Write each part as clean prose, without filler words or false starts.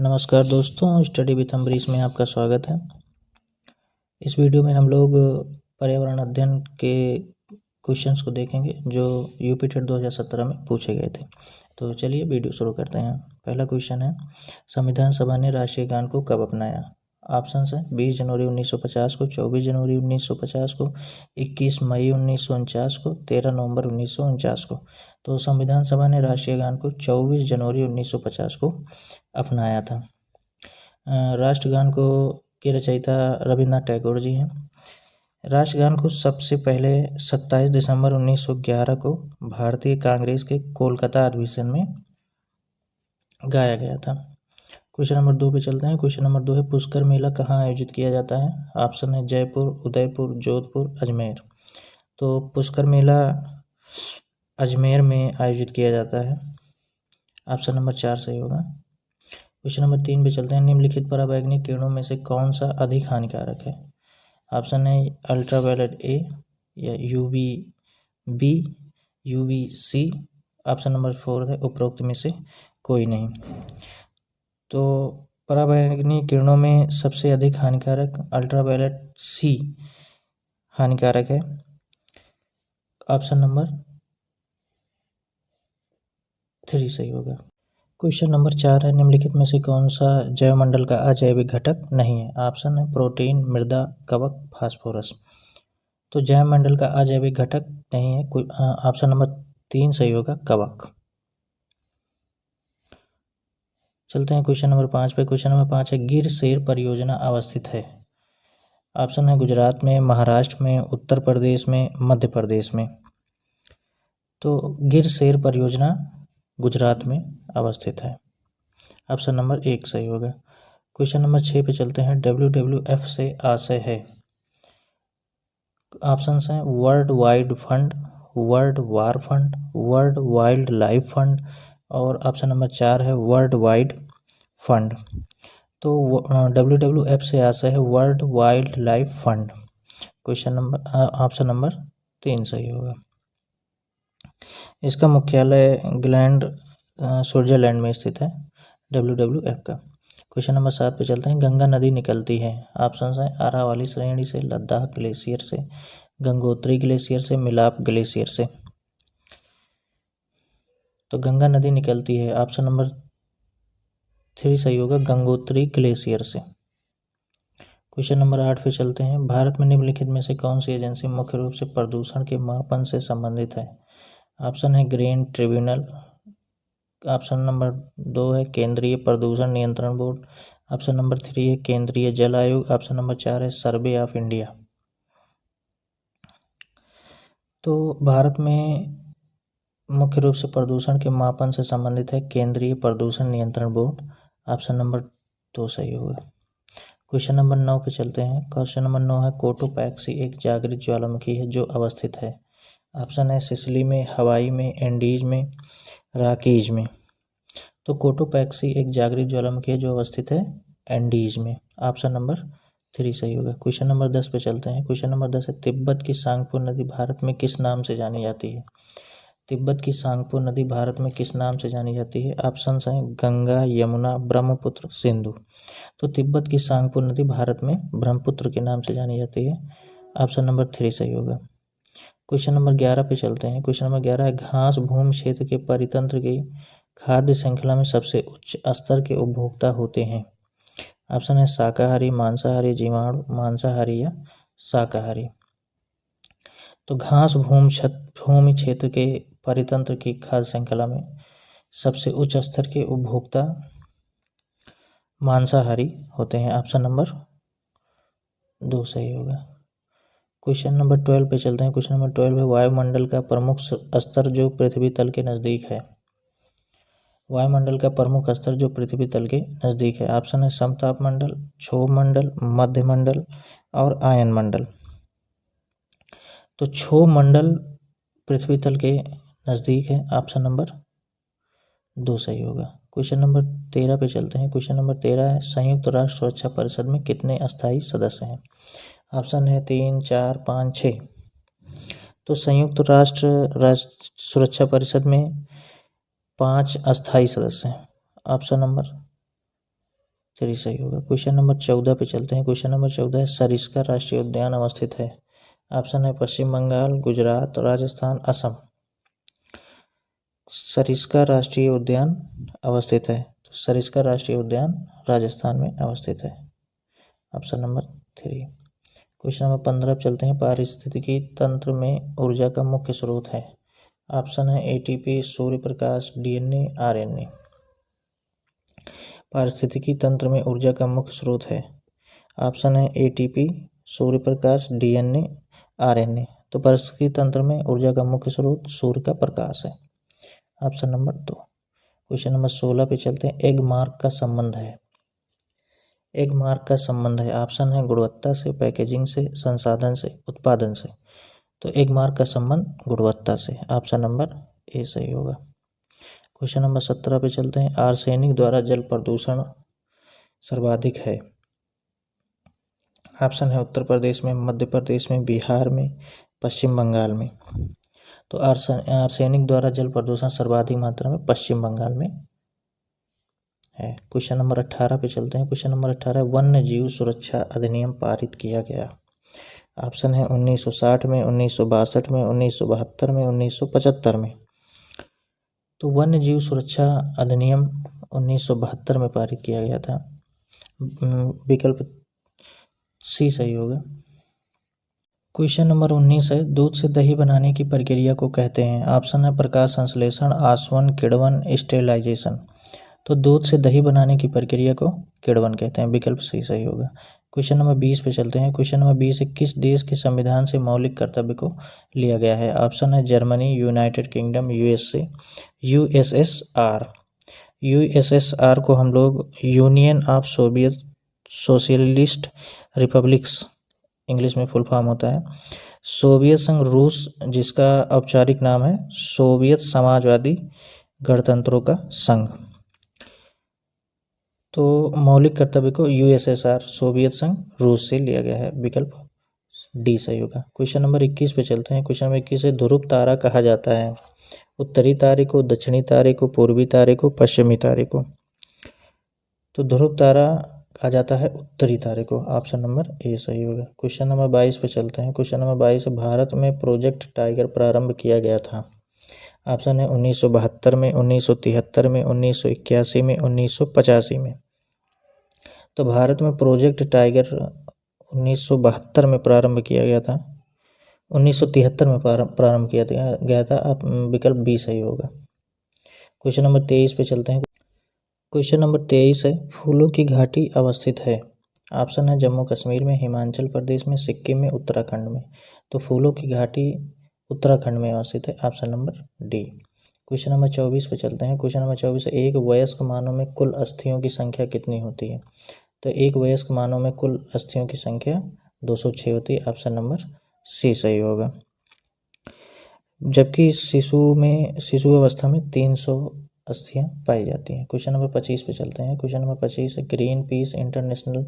नमस्कार दोस्तों, study with Ambarish में आपका स्वागत है। इस वीडियो में हम लोग पर्यावरण अध्ययन के क्वेश्चंस को देखेंगे जो यूपी टेट 2017 में पूछे गए थे। तो चलिए वीडियो शुरू करते हैं। पहला क्वेश्चन है, संविधान सभा ने राष्ट्रीय गान को कब अपनाया? ऑप्शंस है 20 जनवरी 1950 को, 24 जनवरी 1950 को, 21 मई 1949 को, 13 नवंबर 1949 को। तो संविधान सभा ने राष्ट्रीय गान को 24 जनवरी 1950 को अपनाया था। राष्ट्रगान को के रचयिता रविन्द्रनाथ टैगोर जी हैं। राष्ट्रगान को सबसे पहले 27 दिसंबर 1911 को भारतीय कांग्रेस के कोलकाता अधिवेशन में गाया गया था। क्वेश्चन नंबर 2 पे चलते हैं। क्वेश्चन नंबर 2 है, पुष्कर मेला कहाँ आयोजित किया जाता है? ऑप्शन है जयपुर, उदयपुर, जोधपुर, अजमेर। तो पुष्कर मेला अजमेर में आयोजित किया जाता है। ऑप्शन नंबर 4 सही होगा। क्वेश्चन नंबर 3 पे चलते हैं। निम्नलिखित पराबैंगनी किरणों में से कौन सा अधिक हानिकारक है? ऑप्शन है अल्ट्रावायलेट ए या यूवी बी, यूवी सी। ऑप्शन नंबर 4 है उपरोक्त में से कोई नहीं। तो पराबैंगनी किरणों में सबसे अधिक हानिकारक अल्ट्रावायलेट सी हानिकारक है। ऑप्शन नंबर 3 सही होगा। क्वेश्चन नंबर 4 है, निम्नलिखित में से कौन सा जैवमंडल का अजैविक घटक नहीं है? ऑप्शन है प्रोटीन, मृदा, कवक, फास्फोरस। तो जैवमंडल का अजैविक घटक नहीं है कोई। ऑप्शन नंबर 3 सही होगा, कवक। चलते हैं क्वेश्चन नंबर 5 पे। क्वेश्चन नंबर 5 है, गिर सेर परियोजना अवस्थित है? ऑप्शन है गुजरात में, महाराष्ट्र में, उत्तर प्रदेश में, मध्य प्रदेश में। तो गिर सेर परियोजना गुजरात में अवस्थित है। ऑप्शन नंबर 1 सही होगा। क्वेश्चन नंबर 6 पे चलते हैं। WWF से आशय है? ऑप्शंस हैं world wide fund, world war fund, world wild life fund और ऑप्शन नंबर 4 है वर्ल्ड वाइड फंड। तो WWF से आशय है world wild life fund. Question number option number 3 सही होगा। इसका मुख्यालय इंग्लैंड स्विट्जरलैंड में स्थित है WWF का। क्वेश्चन नंबर 7 पे चलते हैं। गंगा नदी निकलती है? ऑप्शंस हैं अरावली श्रेणी से, लद्दाख ग्लेशियर से, गंगोत्री ग्लेशियर से, मिलाप ग्लेशियर से। तो गंगा नदी निकलती है, ऑप्शन नंबर 3 सही होगा, गंगोत्री ग्लेशियर से। क्वेश्चन नंबर 8 पे चलते हैं। भारत में निम्नलिखित में से कौन सी एजेंसी मुख्य रूप से प्रदूषण के मापन से संबंधित है? ऑप्शन है ग्रीन ट्रिब्यूनल। ऑप्शन नंबर 2 है केंद्रीय प्रदूषण नियंत्रण बोर्ड। ऑप्शन नंबर 3 है केंद्रीय जल आयोग। ऑप्शन नंबर 4 है सर्वे ऑफ इंडिया। तो भारत में मुख्य रूप से प्रदूषण के मापन से संबंधित है केंद्रीय प्रदूषण नियंत्रण बोर्ड। ऑप्शन नंबर 2 सही होगा। क्वेश्चन नंबर 9 पे चलते हैं। क्वेश्चन नंबर 9 है, कोटोपैक्सी एक जागृत ज्वालामुखी है जो अवस्थित है? ऑप्शन है सिसिली में, हवाई में, एंडीज में, रॉकीज में। तो कोटोपैक्सी एक जागृत ज्वालामुखी है जो अवस्थित है एंडीज में। ऑप्शन नंबर 3 सही होगा। क्वेश्चन नंबर 10 पे चलते हैं। क्वेश्चन नंबर 10 है, तिब्बत की सांगपो नदी भारत में किस नाम से जानी जाती है? तिब्बत की सांगपो नदी भारत में किस नाम से जानी जाती है? ऑप्शंस हैं गंगा, यमुना, ब्रह्मपुत्र, सिंधु। तो तिब्बत की सांगपो नदी भारत में ब्रह्मपुत्र के नाम से जानी जाती है। ऑप्शन नंबर 3 सही होगा। क्वेश्चन नंबर 11 पे चलते हैं। क्वेश्चन नंबर 11 है, घास भूमि क्षेत्र के परितंत्र की खाद्य श्रृंखला में सबसे उच्च स्तर के उपभोक्ता होते हैं? ऑप्शन है शाकाहारी, मांसाहारी, जीवाणु, मांसाहारी या शाकाहारी। तो घास भूमि क्षेत्र के परितंत्र की खाद्य श्रृंखला में सबसे उच्च स्तर के उपभोक्ता मांसाहारी होते हैं। ऑप्शन नंबर 2 सही होगा। क्वेश्चन नंबर 12 पे चलते हैं। क्वेश्चन नंबर 12 है, वायुमंडल का प्रमुख स्तर जो पृथ्वी तल के नज़दीक है? वायुमंडल का प्रमुख स्तर जो पृथ्वी तल के नज़दीक है? ऑप्शन है समताप मंडल, क्षोभ मंडल, मध्य मंडल और आयन मंडल। तो क्षोभ मंडल पृथ्वी तल के नज़दीक है। ऑप्शन नंबर 2 सही होगा। क्वेश्चन नंबर 13 पे चलते हैं। क्वेश्चन नंबर 13 है, संयुक्त राष्ट्र सुरक्षा परिषद में कितने अस्थायी सदस्य हैं? ऑप्शन है 3, 4, 5, 6। तो संयुक्त राष्ट्र सुरक्षा परिषद में 5 अस्थायी सदस्य हैं। ऑप्शन नंबर 3 सही होगा। क्वेश्चन नंबर 14 पे चलते हैं। क्वेश्चन नंबर 14 है सरिस्का राष्ट्रीय उद्यान अवस्थित है। ऑप्शन है पश्चिम बंगाल, गुजरात, राजस्थान, असम। सरिस्का राष्ट्रीय उद्यान अवस्थित है, तो सरिस्का राष्ट्रीय उद्यान राजस्थान में अवस्थित है। Option number 3। क्वेश्चन नंबर 15 पे चलते हैं। पारिस्थितिकी तंत्र में ऊर्जा का मुख्य स्रोत है। ऑप्शन है ATP, Surya Prakash, DNA, RNA. पारिस्थितिकी तंत्र में ऊर्जा का मुख्य स्रोत है। ऑप्शन है ATP, Surya Prakash, DNA, RNA. तो पारिस्थितिकी तंत्र में ऊर्जा का मुख्य स्रोत सूर्य का प्रकाश है। Option number 2। क्वेश्चन नंबर 16 पे चलते हैं। एग मार्क का संबंध है। एग मार्क का संबंध है। ऑप्शन है गुणवत्ता से, पैकेजिंग से, संसाधन से, उत्पादन से। तो एग मार्क का संबंध गुणवत्ता से। ऑप्शन नंबर ए सही होगा। क्वेश्चन नंबर 17 पे चलते हैं। आर्सेनिक द्वारा जल प्रदूषण सर्वाधिक है। ऑप्शन है उत्तर प्रदेश में, मध्य प्रदेश में, बिहार में, पश्चिम बंगाल में। तो आर्सेनिक द्वारा जल प्रदूषण सर्वाधिक मात्रा में पश्चिम बंगाल में है। क्वेश्चन नंबर 18 पे चलते हैं। क्वेश्चन नंबर 18 वन्य जीव सुरक्षा अधिनियम पारित किया गया। ऑप्शन है 1960 में, 1962 में, 1972 में, 1975 में। तो वन्य जीव सुरक्षा अधिनियम 1972 में पारित किया गया था। विकल्प सी सही होगा। क्वेश्चन नंबर 19 है दूध से दही बनाने की प्रक्रिया को कहते हैं। ऑप्शन है प्रकाश संश्लेषण, आसवन, किण्वन, स्टेरिलाइजेशन। तो दूध से दही बनाने की प्रक्रिया को किण्वन कहते हैं। विकल्प सी सही होगा। क्वेश्चन नंबर 20 पे चलते हैं। क्वेश्चन नंबर 20 है किस देश के संविधान से मौलिक कर्तव्य को लिया गया है। ऑप्शन है Germany, United kingdom, USA, USSR. USSR को हम लोग union of Soviet socialist republics English में फुल फॉर्म होता है। सोवियत संघ रूस, जिसका औपचारिक नाम है सोवियत समाजवादी गणतंत्रों का संघ। तो मौलिक कर्तव्य को यूएसएसआर सोवियत संघ रूस से लिया गया है। विकल्प डी सही होगा। क्वेश्चन नंबर 21 पे चलते हैं। क्वेश्चन नंबर 21 है ध्रुव तारा कहा जाता है। उत्तरी तारे को, दक्षिणी तारे को, पूर्वी तारे को, पश्चिमी तारे को। तो ध्रुव तारा कहा जाता है उत्तरी तारे को। ऑप्शन नंबर ए सही होगा। क्वेश्चन नंबर 22 पे चलते हैं। क्वेश्चन नंबर 22 भारत में प्रोजेक्ट टाइगर प्रारंभ किया गया था। ऑप्शन है 1972 में, 1973 में, 1981 में, 1985 में। तो भारत में प्रोजेक्ट टाइगर 1972 में प्रारंभ किया गया था। 1973 में प्रारंभ किया गया था। आप विकल्प बी सही होगा। क्वेश्चन नंबर 23 पे चलते हैं। क्वेश्चन नंबर 23 है फूलों की घाटी अवस्थित है। ऑप्शन है जम्मू कश्मीर में, हिमाचल प्रदेश में, सिक्किम में, उत्तराखंड में। तो फूलों की घाटी उत्तराखंड में अवस्थित है। Option number D. Question number 24 पे चलते हैं। क्वेश्चन नंबर 24 है एक वयस्क मानव में कुल अस्थियों की संख्या कितनी होती है। तो एक वयस्क मानव में कुल अस्थियों की संख्या 206 होती है। ऑप्शन नंबर सी सही होगा। जबकि शिशु अवस्था में 300 अस्थियां पाई जाती हैं। क्वेश्चन नंबर 25 पे चलते हैं। क्वेश्चन नंबर 25 है ग्रीन पीस इंटरनेशनल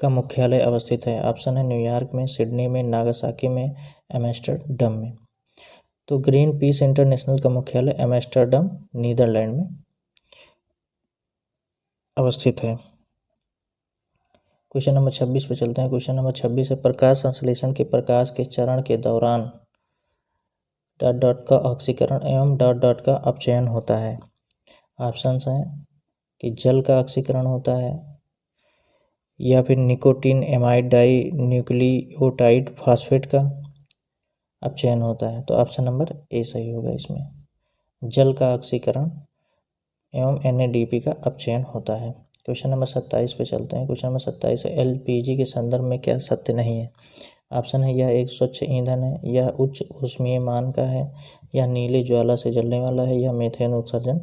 का मुख्यालय अवस्थित है। ऑप्शन है न्यूयॉर्क में, सिडनी में, नागासाकी में, एम्स्टर्डम में। तो ग्रीन पीस इंटरनेशनल का मुख्यालय एम्स्टर्डम नीदरलैंड में अवस्थित है। क्वेश्चन नंबर 26 पे चलते हैं। क्वेश्चन नंबर 26 है प्रकाश संश्लेषण के प्रकाश के चरण के दौरान ... का ऑक्सीकरण एवं ... का अपचयन होता है। ऑप्शंस हैं कि जल का ऑक्सीकरण होता है या फिर nicotinamide dinucleotide phosphate का अपचयन होता है। तो ऑप्शन नंबर ए सही होगा। इसमें जल का ऑक्सीकरण एवं NADP का अपचयन होता है। क्वेश्चन नंबर 27 पे चलते हैं। क्वेश्चन नंबर 27 है LPG के संदर्भ में क्या सत्य नहीं है। ऑप्शन है यह एक स्वच्छ ईंधन है, यह उच्च ऊष्मीय मान का है, यह नीले ज्वाला से जलने वाला है, यह मीथेन उत्सर्जन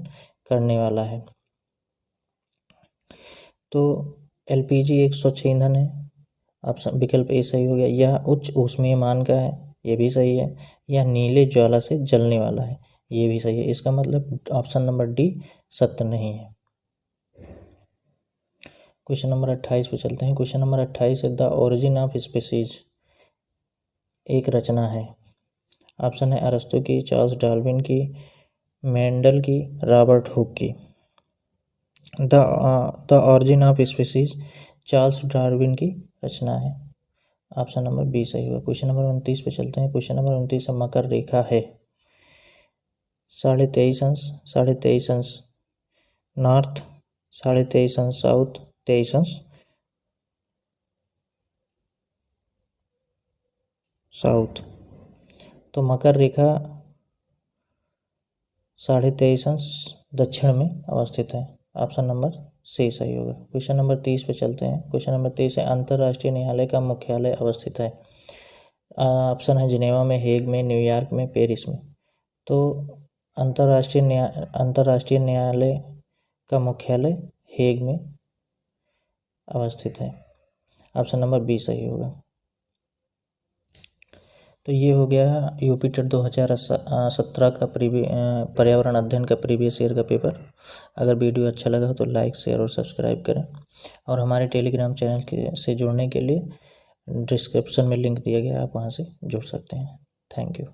करने वाला है। तो LPG एक स्वच्छ ईंधन है। ऑप्शन विकल्प ए सही हो गया। यह उच्च ऊष्मीय मान का है, ये भी सही है। यह नीले ज्वाला से जलने वाला है, ये भी सही है। इसका मतलब ऑप्शन नंबर डी सत्य नहीं है। क्वेश्चन नंबर 28 पे चलते हैं। क्वेश्चन नंबर 28 है द ओरिजिन ऑफ स्पीसीज एक रचना है। ऑप्शन है अरस्तु की, चार्ल्स डार्विन की, मेंडल की, रॉबर्ट हुक की। The origin of species Charles Darwin की रचना है। ऑप्शन नंबर बी सही होगा। क्वेश्चन नंबर 29 पे चलते हैं। क्वेश्चन नंबर 29 मकर रेखा है 23.5 अंश, 23.5 अंश नॉर्थ, 23.5 अंश साउथ, 23 अंश साउथ। तो मकर रेखा 23.5 अंश दक्षिण में अवस्थित है। ऑप्शन नंबर सी सही होगा। क्वेश्चन नंबर 30 पे चलते हैं। क्वेश्चन नंबर 30 है अंतर्राष्ट्रीय न्यायालय का मुख्यालय अवस्थित है। ऑप्शन है जिनेवा में, हेग में, न्यूयॉर्क में, पेरिस में। तो अंतर्राष्ट्रीय न्यायालय का मुख्यालय हेग में अवस्थित है। ऑप्शन नंबर बी सही होगा। तो ये हो गया यूपीटेट 2017 का पर्यावरण अध्ययन का प्रीवियस ईयर का पेपर। अगर वीडियो अच्छा लगा हो तो लाइक, शेयर और सब्सक्राइब करें। और हमारे टेलीग्राम चैनल से जुड़ने के लिए डिस्क्रिप्शन में लिंक दिया गया है, आप वहाँ से जुड़ सकते हैं। Thank you.